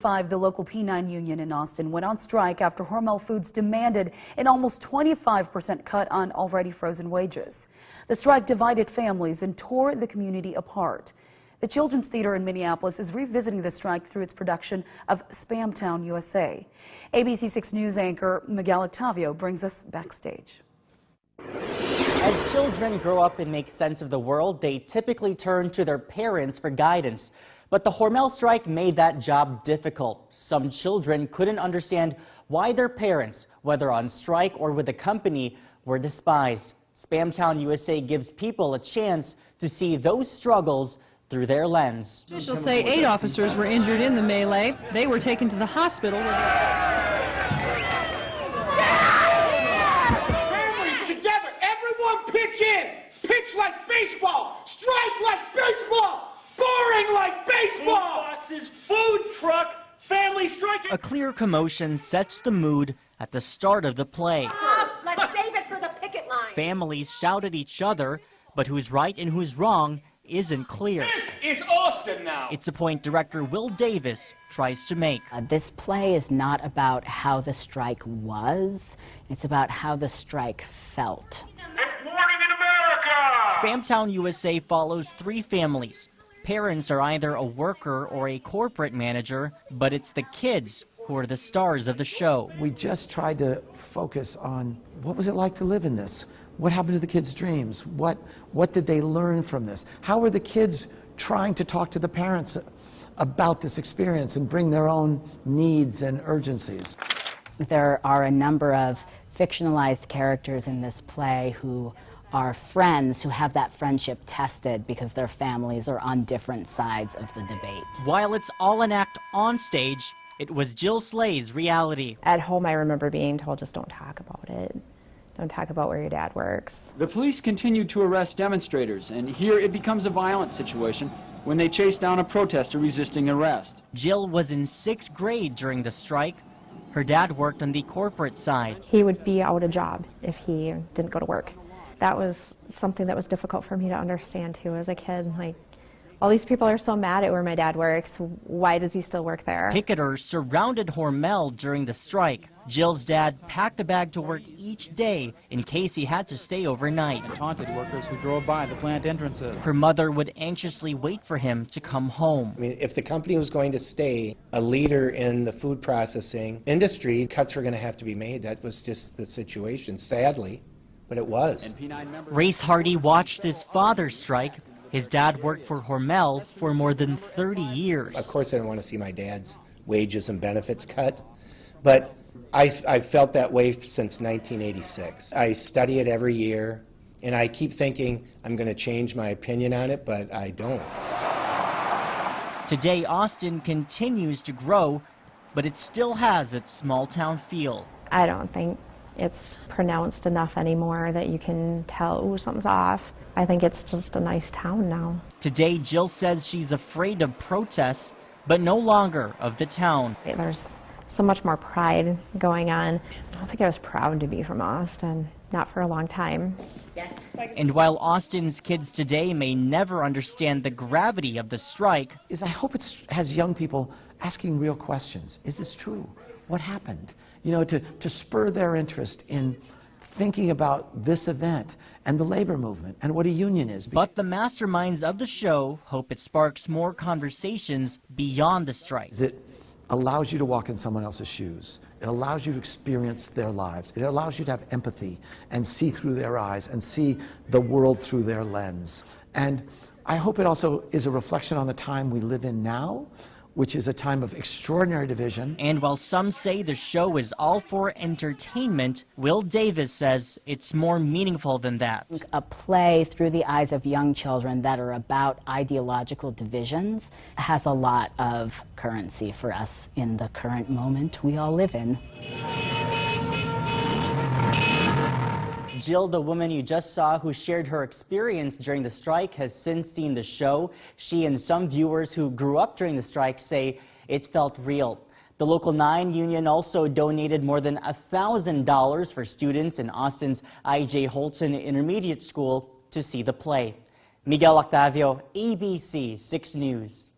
The local P9 union in Austin went on strike after Hormel Foods demanded an almost 25% cut on already frozen wages. The strike divided families and tore the community apart. The Children's Theater in Minneapolis is revisiting the strike through its production of Spam Town, USA. ABC 6 News anchor Miguel Octavio brings us backstage. As children grow up and make sense of the world, they typically turn to their parents for guidance. But the Hormel strike made that job difficult. Some children couldn't understand why their parents, whether on strike or with the company, were despised. Spam Town USA gives people a chance to see those struggles through their lens. Officials say 8 officers were injured in the melee. They were taken to the hospital. Families together, everyone pitch in. Pitch like baseball, strike like baseball. Boring like baseball! Boxes, food truck, family strike. A clear commotion sets the mood at the start of the play. Let's save it for the picket line. Families shout at each other, but who's right and who's wrong isn't clear. This is Austin now. It's a point director Will Davis tries to make. This play is not about how the strike was, it's about how the strike felt. Good morning in America! Spam Town USA follows 3 families. Parents are either a worker or a corporate manager, but it's the kids who are the stars of the show. We just tried to focus on what was it like to live in this? What happened to the kids' dreams? What did they learn from this? How were the kids trying to talk to the parents about this experience and bring their own needs and urgencies? There are a number of fictionalized characters in this play who are friends who have that friendship tested because their families are on different sides of the debate. While it's all an act on stage, it was Jill Slay's reality. At home, I remember being told, just don't talk about it. Don't talk about where your dad works. The police continued to arrest demonstrators, and here it becomes a violent situation when they chase down a protester resisting arrest. Jill was in 6th grade during the strike. Her dad worked on the corporate side. He would be out of job if he didn't go to work. That was something that was difficult for me to understand too as a kid. Like, all these people are so mad at where my dad works. Why does he still work there? Picketers surrounded Hormel during the strike. Jill's dad packed a bag to work each day in case he had to stay overnight. And taunted workers who drove by the plant entrances. Her mother would anxiously wait for him to come home. I mean, if the company was going to stay a leader in the food processing industry, cuts were going to have to be made. That was just the situation, sadly. But it was. Race Hardy watched his father strike. His dad worked for Hormel for more than 30 years. Of course, I don't want to see my dad's wages and benefits cut, but I've felt that way since 1986. I study it every year, and I keep thinking I'm going to change my opinion on it, but I don't. Today, Austin continues to grow, but it still has its small-town feel. I don't think it's pronounced enough anymore that you can tell, ooh, something's off. I think it's just a nice town now. Today, Jill says she's afraid of protests, but no longer of the town. There's so much more pride going on. I don't think I was proud to be from Austin, not for a long time. Yes. And while Austin's kids today may never understand the gravity of the strike, I hope it has young people asking real questions. Is this true? What happened? You know, to spur their interest in thinking about this event and the labor movement and what a union is. But the masterminds of the show hope it sparks more conversations beyond the strike. It allows you to walk in someone else's shoes. It allows you to experience their lives. It allows you to have empathy and see through their eyes and see the world through their lens. And I hope it also is a reflection on the time we live in now, which is a time of extraordinary division. And while some say the show is all for entertainment, Will Davis says it's more meaningful than that. A play through the eyes of young children that are about ideological divisions has a lot of currency for us in the current moment we all live in. Jill, the woman you just saw who shared her experience during the strike, has since seen the show. She and some viewers who grew up during the strike say it felt real. The local 9 union also donated more than $1,000 for students in Austin's I.J. Holton Intermediate School to see the play. Miguel Octavio, ABC 6 News.